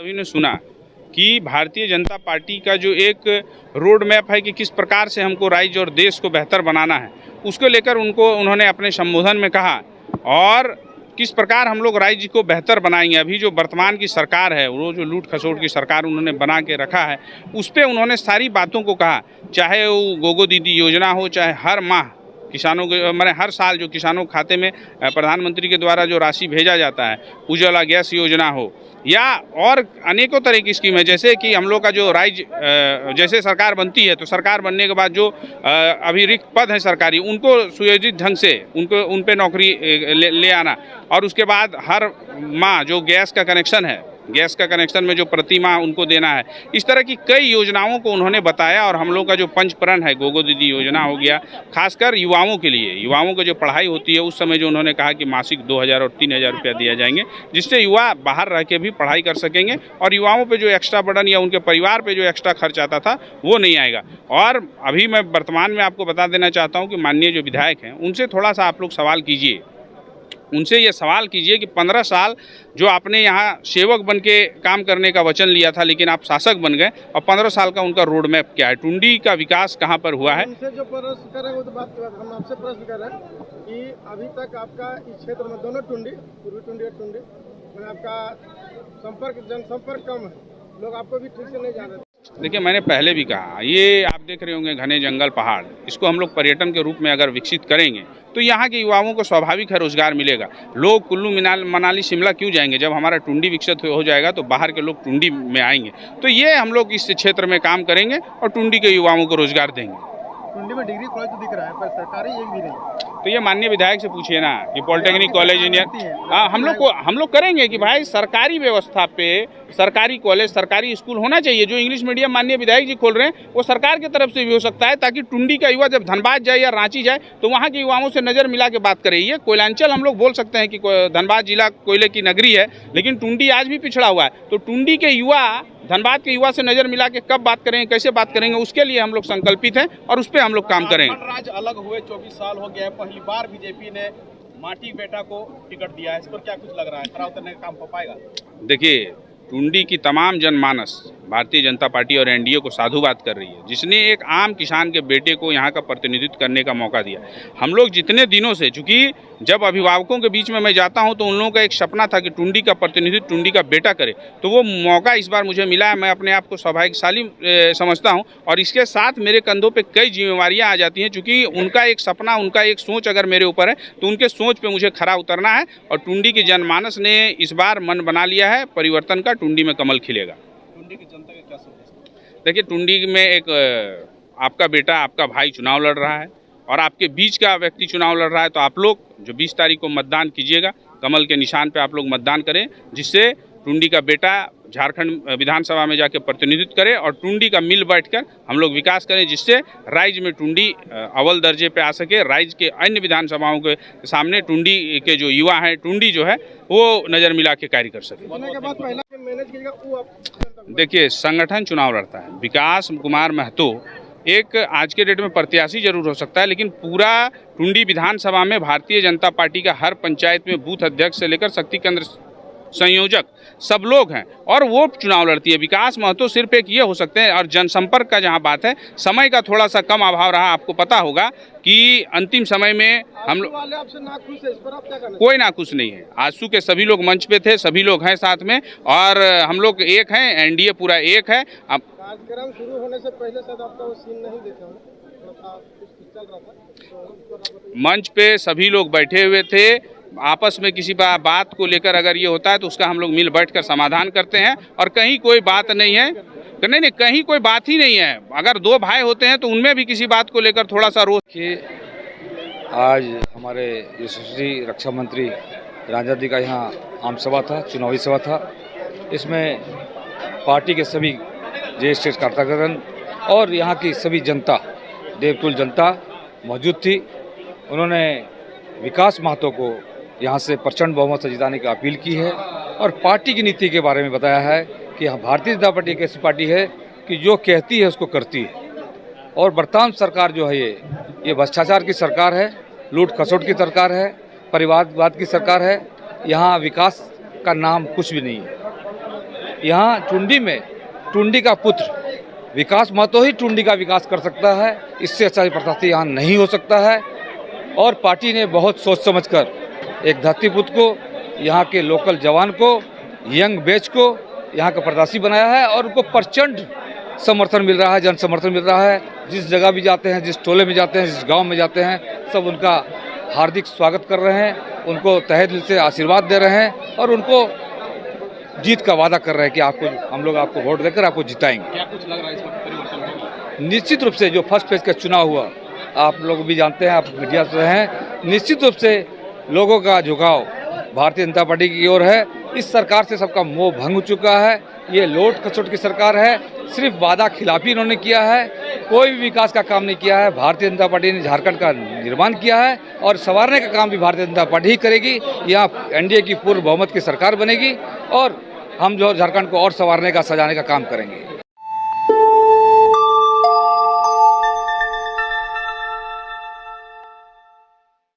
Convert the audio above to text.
सभी ने सुना कि भारतीय जनता पार्टी का जो एक रोड मैप है कि किस प्रकार से हमको राज्य और देश को बेहतर बनाना है, उसको लेकर उन्होंने अपने संबोधन में कहा और किस प्रकार हम लोग राज्य को बेहतर बनाएंगे। अभी जो वर्तमान की सरकार है, वो जो लूट खसोट की सरकार उन्होंने बना के रखा है, उस पर उन्होंने सारी बातों को कहा। चाहे वो गोगो दीदी योजना हो, चाहे हर माह किसानों के मैंने हर साल जो किसानों के खाते में प्रधानमंत्री के द्वारा जो राशि भेजा जाता है, उज्ज्वला गैस योजना हो या और अनेकों तरह की स्कीम है। जैसे कि हम लोग का जो राज्य जैसे सरकार बनती है तो सरकार बनने के बाद जो अभी रिक्त पद हैं सरकारी, उनको सुयोजित ढंग से उन पे नौकरी ले आना और उसके बाद हर माह जो गैस का कनेक्शन है, गैस का कनेक्शन में जो प्रति माह उनको देना है, इस तरह की कई योजनाओं को उन्होंने बताया। और हम लोग का जो पंचप्रण है, गोगो दीदी योजना हो गया, खासकर युवाओं के लिए, युवाओं को जो पढ़ाई होती है उस समय जो उन्होंने कहा कि मासिक 2000 और 3000 रुपया दिया जाएंगे, जिससे युवा बाहर रह के भी पढ़ाई कर सकेंगे और युवाओं पे जो एक्स्ट्रा बर्डन या उनके परिवार पे जो एक्स्ट्रा खर्च आता था वो नहीं आएगा। और अभी मैं वर्तमान में आपको बता देना चाहता हूँ कि माननीय जो विधायक हैं उनसे थोड़ा सा आप लोग सवाल कीजिए, उनसे ये सवाल कीजिए कि 15 साल जो आपने यहाँ सेवक बन के काम करने का वचन लिया था, लेकिन आप शासक बन गए और 15 साल का उनका रोड मैप क्या है, टुंडी का विकास कहाँ पर हुआ है। उनसे जो प्रश्न कर रहे हैं वो तो बात की बात, हम आपसे प्रश्न कर रहे हैं कि अभी तक आपका इस क्षेत्र में दोनों टुंडी, पूर्वी टुंडी और टुंडी में आपका जनसंपर्क कम है, लोग आपको भी ठीक से नहीं जान रहे। देखिए, मैंने पहले भी कहा, ये आप देख रहे होंगे घने जंगल पहाड़, इसको हम लोग पर्यटन के रूप में अगर विकसित करेंगे तो यहाँ के युवाओं को स्वाभाविक है रोजगार मिलेगा। लोग कुल्लू मनाली शिमला क्यों जाएंगे? जब हमारा टुंडी विकसित हो जाएगा तो बाहर के लोग टुंडी में आएंगे। तो ये हम लोग इस क्षेत्र में काम करेंगे और टुंडी के युवाओं को रोजगार देंगे। टुंडी में डिग्री कॉलेज तो दिख रहा है पर सरकारी एक भी नहीं, तो ये माननीय विधायक से पूछिए ना कि पॉलिटेक्निक कॉलेज इंडियन, हाँ हम लोग करेंगे कि भाई सरकारी व्यवस्था पे सरकारी कॉलेज सरकारी स्कूल होना चाहिए। जो इंग्लिश मीडियम माननीय विधायक जी खोल रहे हैं वो सरकार की तरफ से भी हो सकता है, ताकि टुंडी का युवा जब धनबाद जाए या रांची जाए तो वहाँ के युवाओं से नज़र मिला के बात करे। ये कोयलांचल हम लोग बोल सकते हैं कि धनबाद जिला कोयले की नगरी है, लेकिन टुंडी आज भी पिछड़ा हुआ है। तो टुंडी के युवा धनबाद के युवा से नजर मिला के कब बात करेंगे, कैसे बात करेंगे, उसके लिए हम लोग संकल्पित हैं और उस पर हम लोग काम करेंगे। राज्य अलग हुए 24 साल हो गया है, पहली बार बीजेपी ने माटी बेटा को टिकट दिया है, इस पर क्या कुछ लग रहा है, खरा उतरने का काम हो पाएगा? देखिए, टुंडी की तमाम जनमानस भारतीय जनता पार्टी और एनडीए को साधुवाद कर रही है, जिसने एक आम किसान के बेटे को यहाँ का प्रतिनिधित्व करने का मौका दिया। हम लोग जितने दिनों से, चूँकि जब अभिभावकों के बीच में मैं जाता हूँ तो उन लोगों का एक सपना था कि टुंडी का प्रतिनिधित्व टुंडी का बेटा करे, तो वो मौका इस बार मुझे मिला है। मैं अपने आप को सौभाग्यशाली समझता हूँ और इसके साथ मेरे कंधों पे कई जिम्मेवारियाँ आ जाती हैं, चूँकि उनका एक सपना, उनका एक सोच अगर मेरे ऊपर है तो उनके सोच पे मुझे खरा उतरना है। और टुंडी की जनमानस ने इस बार मन बना लिया है परिवर्तन का, टुंडी में कमल खिलेगा। टुंडी की जनता का क्या संदेश? देखिए, टुंडी में एक आपका बेटा, आपका भाई चुनाव लड़ रहा है और आपके बीच का व्यक्ति चुनाव लड़ रहा है, तो आप लोग जो 20 तारीख को मतदान कीजिएगा, कमल के निशान पे आप लोग मतदान करें, जिससे टुंडी का बेटा झारखंड विधानसभा में जाके प्रतिनिधित्व करे और टुंडी का मिल बैठकर हम लोग विकास करें, जिससे राज्य में टुंडी अव्वल दर्जे पे आ सके। राज्य के अन्य विधानसभाओं के सामने टुंडी के जो युवा हैं, टुंडी जो है वो नज़र मिला के कार्य कर सके। देखिए, संगठन चुनाव लड़ता है, विकास कुमार महतो एक आज के डेट में प्रत्याशी जरूर हो सकता है, लेकिन पूरा टुंडी विधानसभा में भारतीय जनता पार्टी का हर पंचायत में बूथ अध्यक्ष से लेकर शक्ति केंद्र संयोजक सब लोग हैं और वो चुनाव लड़ती है। विकास महतो सिर्फ एक ये हो सकते हैं। और जनसंपर्क का जहां बात है, समय का थोड़ा सा कम अभाव रहा। आपको पता होगा कि अंतिम समय में हम लोग आपसे नाखुश है, इस पर आप क्या कहना? कोई नाखुश नहीं है। आजसू के सभी लोग मंच पे थे, सभी लोग हैं साथ में और हम लोग एक हैं, एनडीए पूरा एक है। अब कार्यक्रम शुरू होने से पहले शायद आपका वो सीन नहीं देखा हो, चल रहा था, मंच पे सभी लोग बैठे हुए थे, आपस में किसी बात को लेकर अगर ये होता है तो उसका हम लोग मिल बैठकर समाधान करते हैं और कहीं कोई बात नहीं है, नहीं कहीं कोई बात ही नहीं है। अगर दो भाई होते हैं तो उनमें भी किसी बात को लेकर थोड़ा सा रोष। कि आज हमारे यशस्वी रक्षा मंत्री राजा जी का यहाँ आम सभा था, चुनावी सभा था। इसमें पार्टी के सभी ज्येष्ठ कार्यकर्तागण और यहाँ की सभी जनता, देवतुल जनता मौजूद थी। उन्होंने विकास महतो को यहाँ से प्रचंड बहुमत से जिताने की अपील की है और पार्टी की नीति के बारे में बताया है कि भारतीय जनता पार्टी एक ऐसी पार्टी है कि जो कहती है उसको करती है। और वर्तमान सरकार जो है ये भ्रष्टाचार की सरकार है, लूट खसोट की सरकार है, परिवारवाद की सरकार है। यहाँ विकास का नाम कुछ भी नहीं है। यहाँ टुंडी में टुंडी का पुत्र विकास महतो ही टुंडी का विकास कर सकता है, इससे अच्छा प्रत्याशी यहाँ नहीं हो सकता है। और पार्टी ने बहुत सोच समझकर एक धरतीपुत्र को, यहाँ के लोकल जवान को, यंग बैच को यहाँ का प्रत्याशी बनाया है और उनको प्रचंड समर्थन मिल रहा है, जन समर्थन मिल रहा है। जिस जगह भी जाते हैं, जिस टोले में जाते हैं, जिस गांव में जाते हैं, सब उनका हार्दिक स्वागत कर रहे हैं, उनको तहे दिल से आशीर्वाद दे रहे हैं और उनको जीत का वादा कर रहे हैं कि हम लोग आपको वोट देकर आपको जिताएंगे। क्या कुछ लग रहा है इस वक्त परिवर्तन होगा? निश्चित रूप से जो फर्स्ट फेज का चुनाव हुआ, आप लोग भी जानते हैं, आप मीडिया से हैं, निश्चित रूप से लोगों का झुकाव भारतीय जनता पार्टी की ओर है। इस सरकार से सबका मोह भंग हो चुका है। ये लोट खसोट की सरकार है, सिर्फ वादा खिलाफी इन्होंने किया है, कोई भी विकास का काम नहीं किया है। भारतीय जनता पार्टी ने झारखंड का निर्माण किया है और संवारने का काम भी भारतीय जनता पार्टी ही करेगी। यहाँ एनडीए की पूर्ण बहुमत की सरकार बनेगी और हम जो झारखंड को और संवारने का, सजाने का काम करेंगे।